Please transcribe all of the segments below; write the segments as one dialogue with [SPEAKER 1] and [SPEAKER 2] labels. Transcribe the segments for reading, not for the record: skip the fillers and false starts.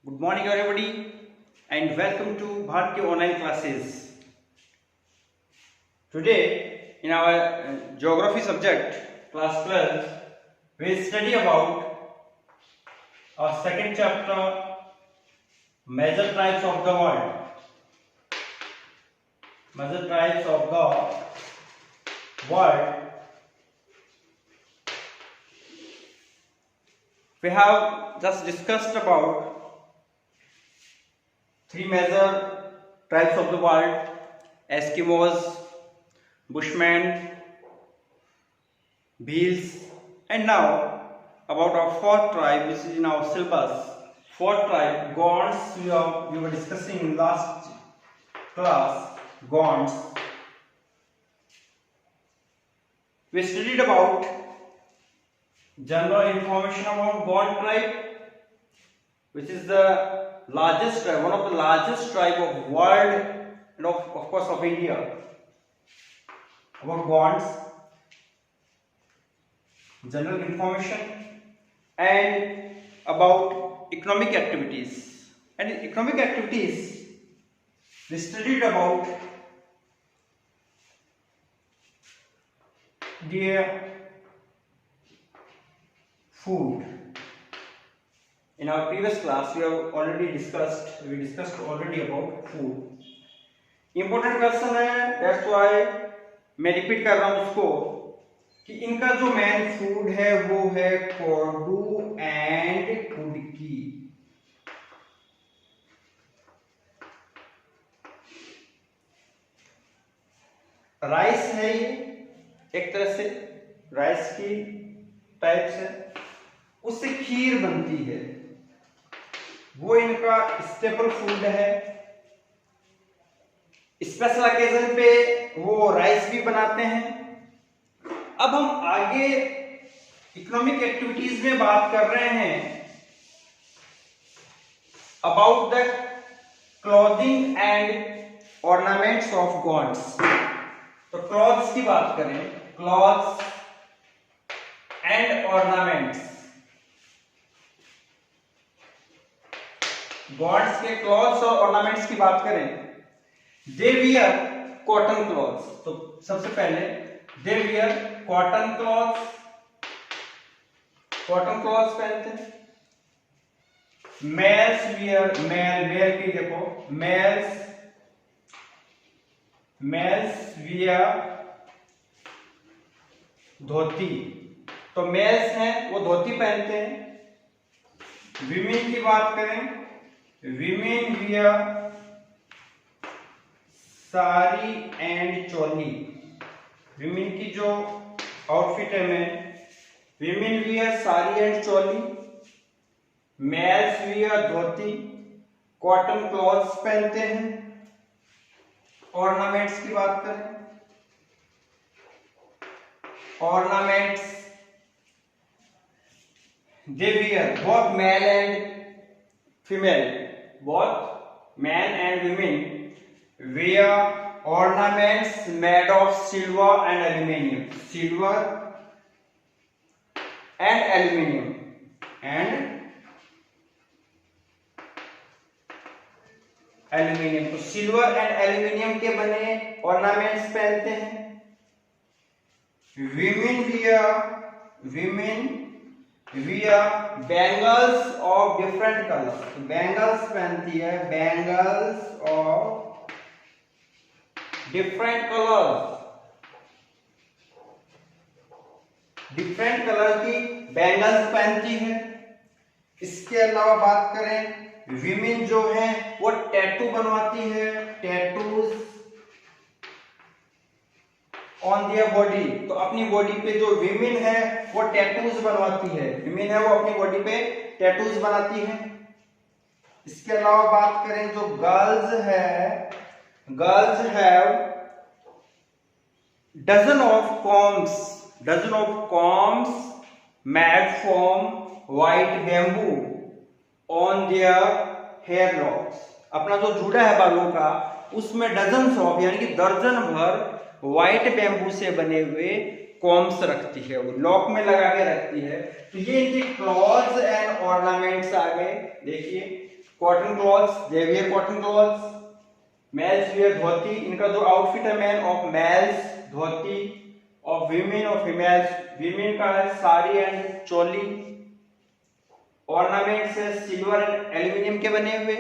[SPEAKER 1] Good morning everybody and welcome to Bharti online classes. Today in our geography subject class 12 we will study about our second chapter, major tribes of the world. Major tribes of the world. We have just discussed about three major tribes of the world: Eskimos, Bushmen, Bheels, and now about our fourth tribe, which is in our syllabus. Fourth tribe, Gonds. We were discussing in last class, Gonds. We studied about general information about Gond tribe, which is the largest tribe, one of the largest tribe of world, and of course of India. About Gonds, general information, and about economic activities. And in economic activities, we studied about their food. In our previous class, we discussed already about food. Important question है, that's why मैं repeat कर रहा हूँ उसको कि इनका जो main food है वो है कोडू एंड कुडकी. राइस है ये, एक तरह से राइस की टाइप से, उससे खीर बनती है, वो इनका स्टेपल फूड है. स्पेशल ओकेजन पे वो राइस भी बनाते हैं. अब हम आगे इकोनॉमिक एक्टिविटीज में बात कर रहे हैं about the clothing and ornaments of gods. तो क्लॉथ्स की बात करें, क्लॉथ्स एंड ऑर्नामेंट्स. गॉड्स के क्लॉथ्स और ऑर्नामेंट्स की बात करें, दे वियर कॉटन क्लॉथ्स. तो सबसे पहले दे wear cotton clothes. Cotton clothes पहनते हैं. मेल्स वियर, मेल की देखो, मेल्स वियर धोती. तो मेल्स हैं वो धोती पहनते हैं. विमेन की बात करें, women wear sari and choli. Women की जो आउटफिट है में, women wear sari and choli, males wear dhoti, cotton clothes पहनते हैं. ऑर्नामेंट्स की बात करें, ornaments they wear both male and female, both men and women wear ornaments made of silver and aluminium. Silver and aluminium. तो सिल्वर एंड एल्यूमिनियम के बने ornaments पहनते हैं. Women wear bangles of different colours. Bangles पहनती है, bangles of different colours. Different colour की bangles पहनती है. इसके अलावा बात करें, विमेन जो है वो टैटू बनवाती है, टैटूज ऑन दियर बॉडी. तो अपनी बॉडी पे जो विमेन है वो टैटूज बनवाती है. विमेन है वो अपनी बॉडी पे टैटूज बनाती है. इसके अलावा बात करें जो गर्ल्स है, girls have dozen of combs made from white bamboo on their hair locks. अपना जो जूड़ा है बालों का, उसमें डजन ऑफ यानी कि दर्जन भर व्हाइट बैम्बू से बने हुए कॉम्स रखती है, वो लॉक में लगा के रखती है. तो ये इनके क्लॉथ्स एंड ऑर्नामेंट्स आ गए. देखिए cotton clothes, they wear cotton clothes. Males wear dhoti, इनका जो आउटफिट है man of males dhoti, of women और फीमेल्स, वीमेन का है साड़ी एंड चोली। ऑर्नामेंट्स है सिल्वर एंड एल्यूमिनियम के बने हुए।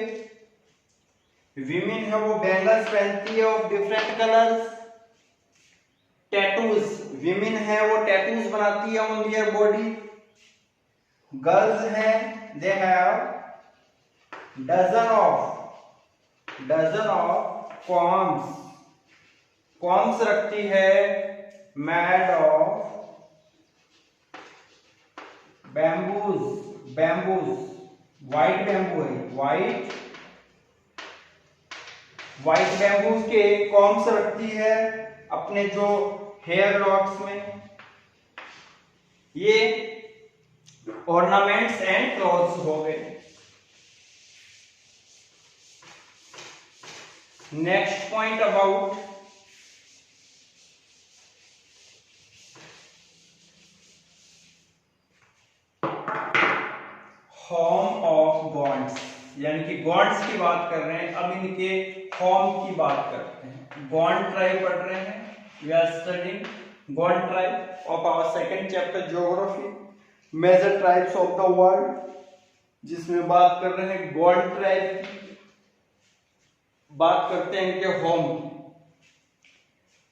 [SPEAKER 1] वीमेन है वो बैंगल्स पहनती है of different colours. Tattoos, women है वो टैटूज बनाती है ऑन देयर बॉडी। गर्ल्स हैं they have dozen of combs, combs रखती है made of bamboos, white bamboo है, व्हाइट बैम्बूज के कॉम्स रखती है अपने जो हेयर लॉक्स में। ये ऑर्नामेंट्स एंड क्लॉथ्स हो गए। Next point about home of gods, यानी कि गॉड्स की बात कर रहे हैं, अब इनके होम की बात करते हैं। गॉड ट्राइब पढ़ रहे हैं, we are studying Gond tribe of our second chapter geography, major tribes of the world, जिसमें बात कर रहे हैं गॉड ट्राइब की। बात करते हैं इनके होम की।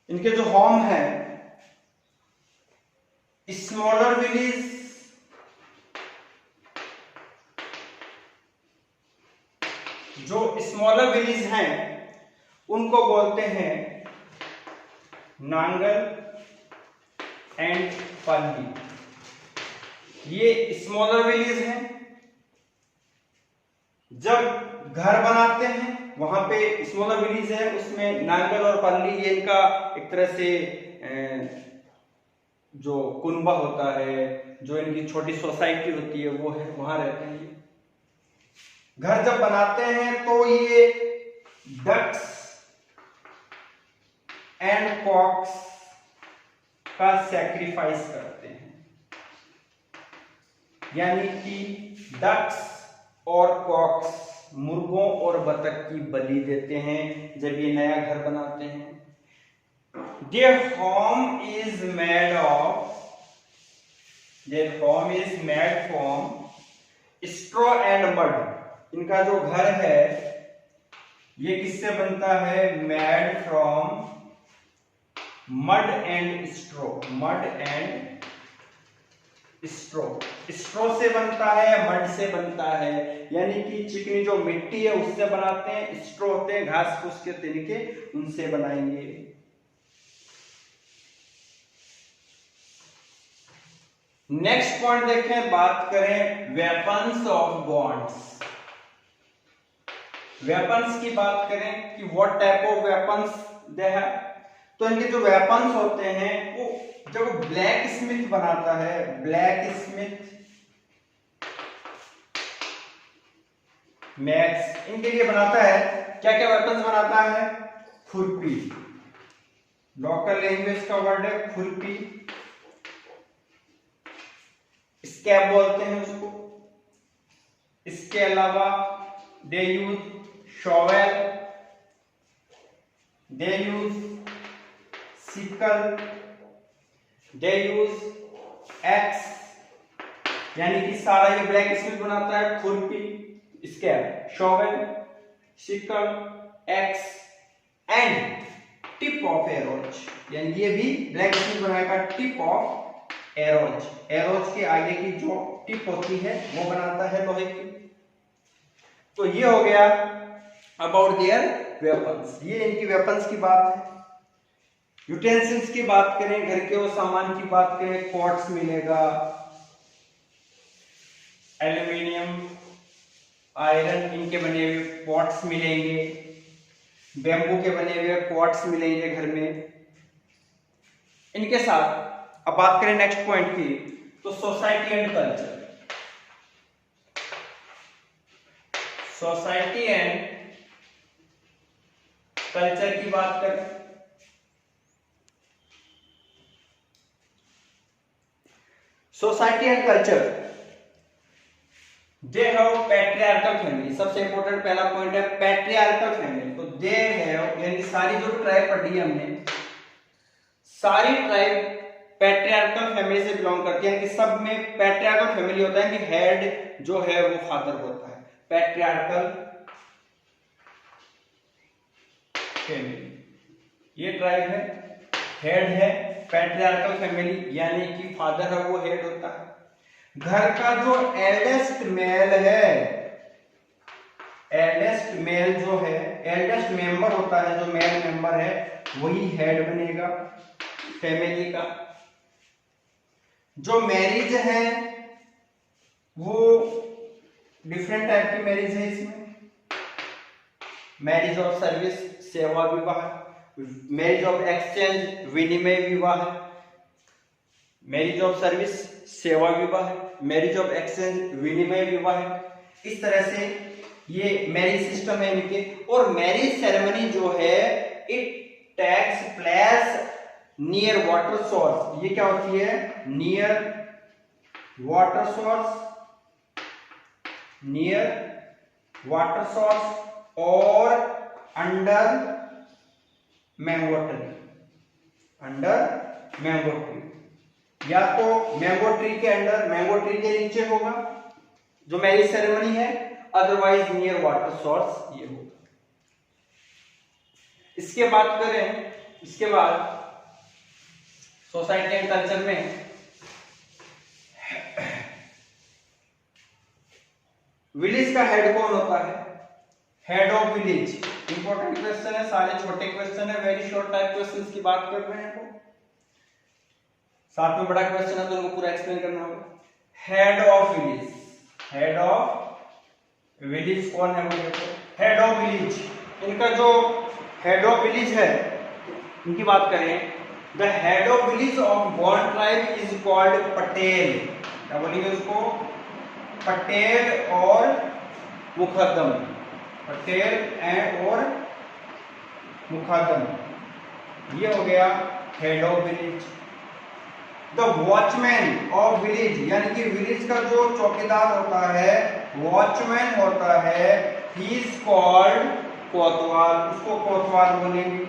[SPEAKER 1] इनके जो होम है स्मॉलर विलेज, जो स्मॉलर विलेज हैं उनको बोलते हैं नांगल एंड पल्ली। ये स्मॉलर विलेज हैं। जब घर बनाते हैं वहां पे स्मॉलर विलेज है, उसमें नांगल और पल्ली ये इनका एक तरह से जो कुनबा होता है, जो इनकी छोटी सोसाइटी होती है वो है, वहां रहते हैं। घर जब बनाते हैं तो ये डक्स एंड कॉक्स का सैक्रिफाइस करते हैं, यानी कि डक्स और कॉक्स मुर्गों और बतख की बलि देते हैं जब ये नया घर बनाते हैं। Their home is made from straw and mud. इनका जो घर है ये किससे बनता है? Made from mud and straw. स्ट्रो से बनता है, मड से बनता है, यानी कि चिकनी जो मिट्टी है उससे बनाते हैं। स्ट्रो होते हैं घास फूस के तिनके, उनसे बनाएंगे। नेक्स्ट पॉइंट देखें, बात करें वेपन्स ऑफ गॉड्स। वेपन्स की बात करें कि what type of weapons they have. तो इनके जो वेपन्स होते हैं वो जब ब्लैक स्मिथ बनाता है, ब्लैक स्मिथ मैक्स इनके लिए बनाता है, क्या क्या वेपन्स बनाता है? खुरपी, लोकल लैंग्वेज का वर्ड है खुरपी। स्कैब बोलते हैं उसको। इसके अलावा दे यूज शॉवेल, दे यूज सिकल, दे यूज एक्स, यानी कि सारा ये ब्लैक स्मिथ बनाता है खुरपी, scab, shovel, sickle, x and tip of arrows, यानी ये भी ब्लैक स्मिथ बनाएगा टिप ऑफ एरोज। एरोज के आगे की जो टिप होती है वो बनाता है लोहे की। तो ये हो गया अबाउट देयर वेपन्स, ये इनकी वेपन्स की बात है। यूटेंसिल्स की बात करें, घर के वो सामान की बात करें, पॉट्स मिलेगा, एल्यूमिनियम, आयरन इनके बने हुए पॉट्स मिलेंगे, बैम्बू के बने हुए पॉट्स मिलेंगे घर में। इनके साथ अब बात करें नेक्स्ट पॉइंट की, तो society and culture. Society and culture की बात करें, society and culture they have patriarchal family. सबसे इंपॉर्टेंट पहला पॉइंट है पैट्रियार्कल फैमिली। तो दे हैव यानी सारी जो ट्राइब पढ़ी है हमने, सारी ट्राइब पैट्रियार्कल फैमिली से बिलोंग करती है कि सब में पैट्रियार्कल फैमिली होता है कि हेड जो है वो फादर होता है। पैट्रियार्कल फैमिली ये ट्राइब है, हेड है पैट्रियार्कल फैमिली यानी कि फादर है वो हेड होता है। घर का जो एल्डेस्ट मेल है, एल्डेस्ट मेल जो है, एल्डेस्ट मेंबर होता है, जो मेल मेंबर है वही हेड बनेगा फैमिली का। जो मैरिज है वो डिफरेंट टाइप की मैरिज है। इसमें मैरिज ऑफ सर्विस सेवा विवाह, मैरिज ऑफ एक्सचेंज विनिमय विवाह, मैरिज ऑफ सर्विस सेवा विवाह, मैरिज ऑफ एक्सचेंज विनिमय विवाह। इस तरह से ये मैरिज सिस्टम है इनके। और मैरिज सेरेमनी जो है it takes place near water source. ये क्या होती है? Near water source, near water source और under mango tree, under mango tree. या तो मैंगो ट्री के अंडर, मैंगो ट्री के नीचे होगा जो मैरिज सेरेमनी है, अदरवाइज नियर वाटर सोर्स ये होगा। इसके बात करें, इसके बाद सोसाइटी एंड कल्चर में विलेज का हेड कौन होता है? Head of village. Important question है, सारे छोटे क्वेश्चन है, वेरी शॉर्ट टाइप क्वेश्चंस की बात कर रहे हैं। तो साथ में बड़ा क्वेश्चन है तो उनको पूरा एक्सप्लेन करना होगा। Head of village, head of village कौन है? वो देखो, हेड ऑफ विलेज। इनका जो हेड ऑफ विलेज है इनकी बात करें, the head of village of Gond tribe is called Patel. क्या बोलेंगे उसको? पटेल और मुकद्दम, पटेल एंड और मुकद्दम। ये हो गया head of village. The watchman of village यानी कि विलेज का जो चौकीदार होता है, वॉचमैन होता है, ही इज कॉल्ड कोतवाल, उसको कोतवाल बोलेंगे।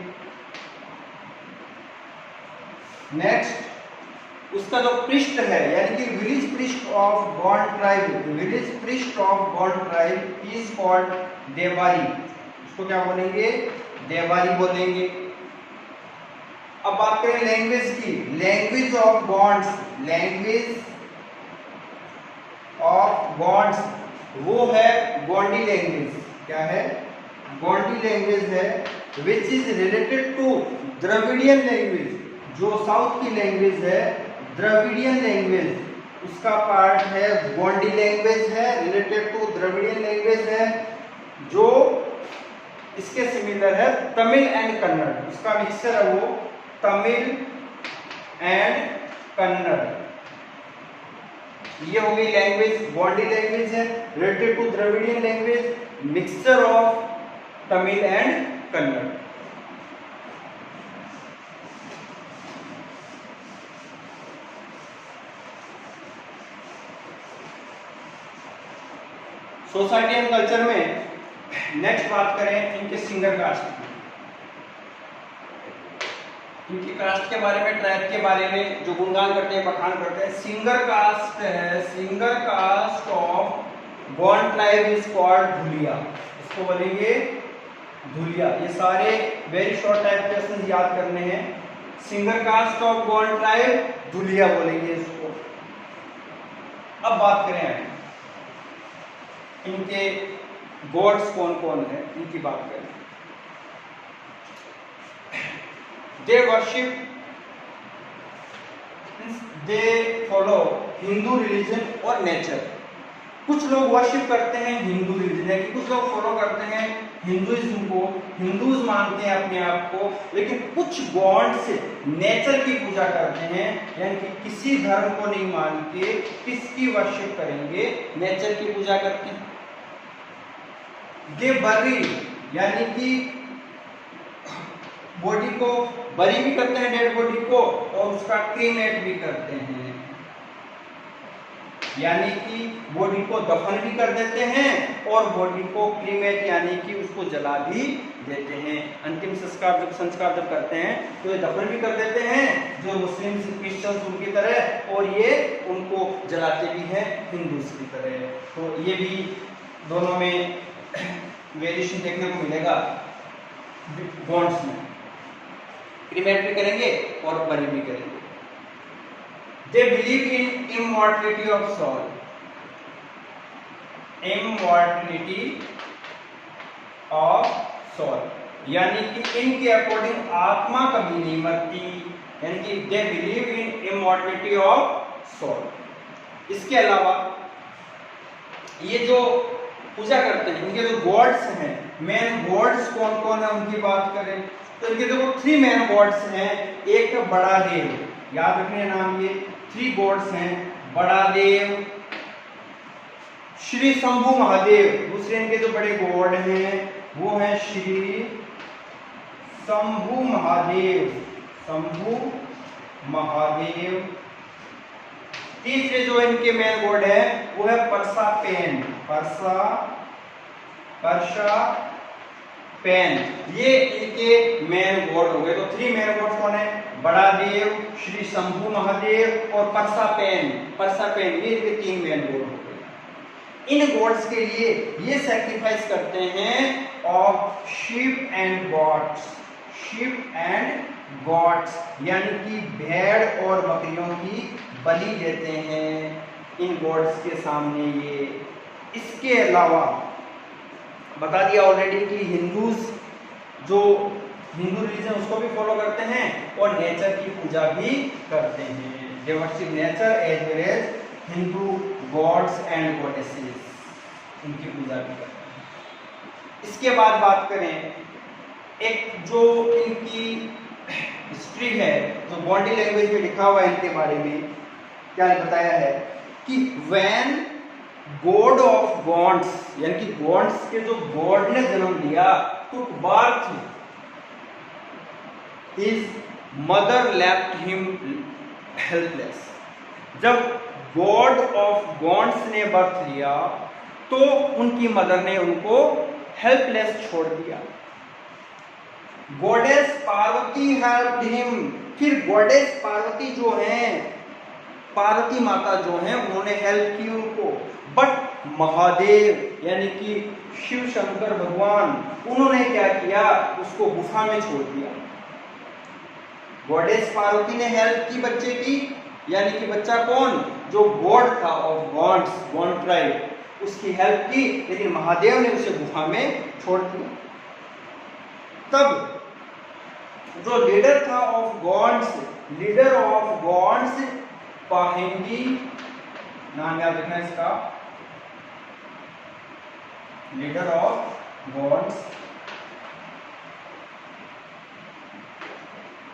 [SPEAKER 1] नेक्स्ट, उसका जो प्रिस्ट है यानी कि village priest of Gond tribe, village priest of Gond tribe is called Devari. उसको क्या बोलेंगे? देवारी बोलेंगे। अब बात करें लैंग्वेज की, language of Gonds, language of Gonds वो है गोंडी लैंग्वेज। क्या है? गोंडी लैंग्वेज है, which is related to Dravidian language. जो साउथ की लैंग्वेज है द्रविडियन लैंग्वेज, उसका पार्ट है गोंडी लैंग्वेज है, रिलेटेड टू द्रविडियन लैंग्वेज है। जो इसके सिमिलर है तमिल एंड कन्नड़, उसका मिक्सचर है वो तमिल एंड कन्नड़। ये हो गई लैंग्वेज, गोंडी लैंग्वेज है, related to Dravidian language, mixture of Tamil and Kannada. Society and culture में नेक्स्ट बात करें इनके सिंगर कास्ट की, इनकी कास्ट के बारे में, ट्राइब के बारे में जो गुणगान करते हैं, बखान करते हैं। सिंगर कास्ट है, singer caste of Gond tribe is called Dhulia. इसको बोलेंगे धुलिया। ये सारे वेरी शॉर्ट टाइप क्वेश्चन याद करने हैं। Singer caste of Gond tribe Dhulia बोलेंगे इसको। अब बात करें इनके गॉड्स कौन कौन है, इनकी बात करें। They worship, they follow Hindu religion और नेचर। कुछ लोग वर्शिप करते हैं हिंदू रिलीजन, यानी कुछ लोग फॉलो करते हैं हिंदुइज्म को, हिंदूज मानते हैं अपने आप को, लेकिन कुछ गॉड से नेचर की पूजा करते हैं, यानी कि किसी धर्म को नहीं मान के किसकी वर्शिप करेंगे? नेचर की पूजा करते हैं। दे बरी यानी कि बॉडी को बरी भी करते हैं, डेड बॉडी को, और उसका क्रीमेट भी करते हैं। यानी कि बॉडी को दफन भी कर देते हैं और बॉडी को क्रीमेट यानी कि उसको जला भी देते हैं। अंतिम संस्कार जब करते हैं तो ये दफन भी कर देते हैं जो मुस्लिम क्रिश्चियन उनकी तरह, और ये उनको जलाते भी हैं हिंदूज की तरह। तो ये भी दोनों में वेरिएशन देखने को मिलेगा बॉन्ड्स में, क्रीमेट भी करेंगे और बरी भी करेंगे। They believe in immortality of soul. Immortality of soul, यानी कि इनके अकॉर्डिंग आत्मा कभी नहीं मरती, यानी कि they believe in immortality of soul। इसके अलावा ये जो पूजा करते हैं इनके जो गॉड्स हैं, मेन गॉड्स कौन कौन है उनकी बात करें तो इनके देखो 3 मेन गॉड्स हैं। एक बड़ा देव, याद रखने नाम, ये 3 गॉड्स हैं। बड़ा देव, श्री शंभु महादेव, दूसरे इनके जो बड़े गॉड हैं वो हैं श्री शंभु महादेव, शंभु महादेव। तीसरे जो इनके मेन गॉड है वो है परसापेन, परसापेन, ये इनके मेन गॉड हो गए। तो 3 मेन गॉड कौन है? बड़ा देव, श्री शंभु महादेव और परसापेन, ये इनके 3 मेन गॉड हो गए। इन गॉड्स के लिए ये सैक्रिफाइस करते हैं ऑफ शीप एंड गॉड्स, यानी कि भेड़ और बकरियों की बलि देते हैं इन गॉड्स के सामने ये। इसके अलावा बता दिया ऑलरेडी कि हिंदूज जो हिंदू रिलीजन उसको भी फॉलो करते हैं और नेचर की पूजा भी करते हैं। They worship nature as well as Hindu gods and goddesses, इनकी पूजा भी करते हैं। इसके बाद बात करें एक जो इनकी हिस्ट्री है, जो गोंडी लैंग्वेज में लिखा हुआ है इनके बारे में, क्या बताया है कि व्हेन गॉड ऑफ गॉड्स, यानी कि गॉड्स के जो गॉड ने जन्म लिया, टुक birth, his mother left him helpless. जब गॉड ऑफ गॉड्स ने बर्थ लिया तो उनकी मदर ने उनको हेल्पलेस छोड़ दिया। गॉडेस पार्वती हेल्प्ड हिम, फिर गॉडेस पार्वती जो हैं, पार्वती माता जो हैं, उन्होंने हेल्प की उनको। बट महादेव यानी कि शिव शंकर भगवान, उन्होंने क्या किया, उसको गुफा में छोड़ दिया। गॉडेस पार्वती ने हेल्प की बच्चे की, यानी कि बच्चा कौन, जो गॉड था ऑफ गॉड्स, गॉड ट्राइब, उसकी हेल्प की, लेकिन महादेव ने उसे गुफा में छोड़ दिया। तब जो लीडर था of gods, leader of gods Pahindi, नाम याद रखना इसका, leader of gods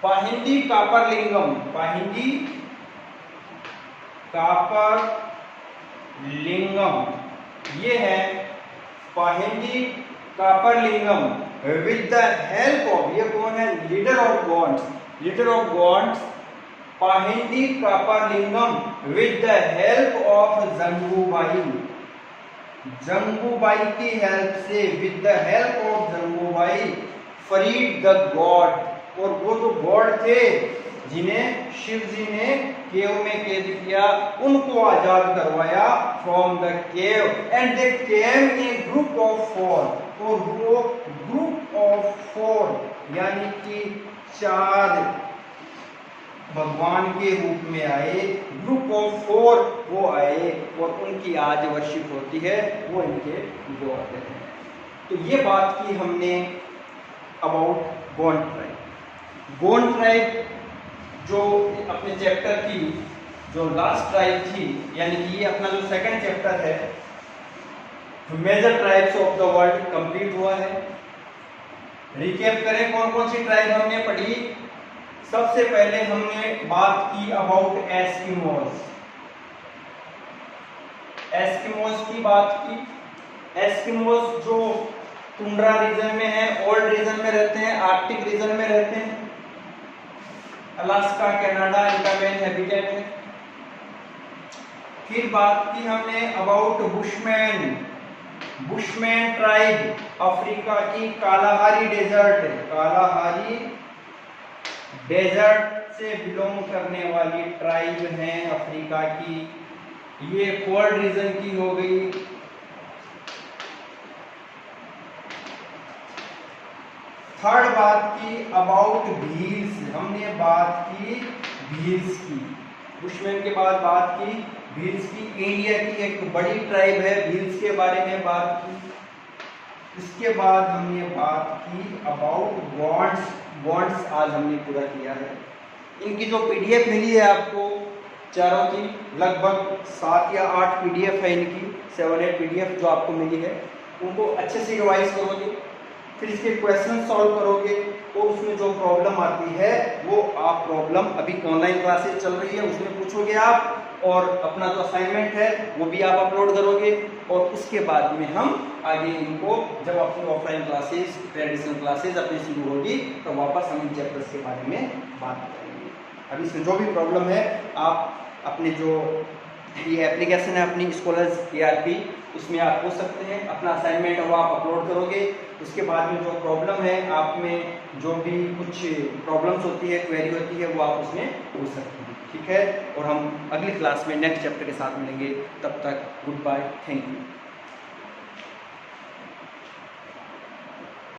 [SPEAKER 1] Pahindi Kaparlingam, Pahindi Kaparlingam, ये है Pahindi Kaparlingam with the help of, ये कौन है, leader of gods, leader of gods Pahindi Kaparlingam with the help of Jangubai, Jangubai की हेल्प से, with the help of Jangubai freed the god, और वो जो गॉड थे जिन्हें शिव जी ने केव में कैद किया, उनको आजाद करवाया from the cave, and they came in group of 4, और वो ग्रुप ऑफ 4 यानी कि 4 भगवान के रूप में आए, ग्रुप ऑफ 4 वो आए और उनकी आज वर्शिप होती है, वो इनके गॉड हैं। तो ये बात की हमने about Gond tribe. Gond tribe जो अपने चैप्टर की जो लास्ट ट्राइब थी, यानी कि ये अपना जो सेकंड चैप्टर है, major tribes of the world, complete हुआ है। रिकैप करें कौन कौन सी ट्राइब हमने पढ़ी। सबसे पहले हमने बात की अबाउट एस्किमोज, एस्किमोज की बात की। एस्किमोज जो टुंड्रा रीजन में है, ओल्ड रीजन में रहते हैं, आर्कटिक रीजन में रहते हैं, अलास्का, कनाडा इनका मेन हैबिटेट है। फिर बात की हमने about bushman, bushman tribe Africa की कालाहारी डेजर्ट से बिलोंग करने वाली ट्राइब है अफ्रीका की। ये कोल्ड रीजन की हो गई। थर्ड बात की अबाउट भील्स, हमने बात की भील्स की। बुशमैन के बाद बात की भील्स की। इंडिया की एक बड़ी ट्राइब है, भील्स के बारे में बात की। इसके बाद हमने बात की अबाउट बॉन्ड्स आज हमने पूरा किया है। इनकी जो पीडीएफ मिली है आपको चारों की, लगभग 7 या 8 पीडीएफ है इनकी, 7-8 पीडीएफ जो आपको मिली है, उनको अच्छे से रिवाइज करोगे, फिर इसके क्वेश्चन सॉल्व करोगे और उसमें जो प्रॉब्लम आती है वो आप प्रॉब्लम, अभी ऑनलाइन क्लासेस चल रही है उसमें पूछोगे आप, और अपना जो असाइनमेंट है वो भी आप अपलोड करोगे। और उसके बाद में हम आगे इनको, जब अपनी ऑफलाइन क्लासेस, ट्रेडिशनल क्लासेस अपनी शुरू होगी, तो वापस हम इन चैप्टर्स के बारे में बात करेंगे। अभी इसमें जो भी प्रॉब्लम है आप अपने जो ये एप्लीकेशन है अपनी स्कॉलर्स ERP, उसमें आप पूछ सकते हैं। अपना असाइनमेंट है वो आप अपलोड करोगे। उसके बाद में जो प्रॉब्लम है, आप में जो भी कुछ प्रॉब्लम्स होती है, क्वेरी होती है, वो आप उसमें पूछ सकते हैं। ठीक है, और हम अगली क्लास में नेक्स्ट चैप्टर के साथ मिलेंगे। तब तक गुड बाय, थैंक यू।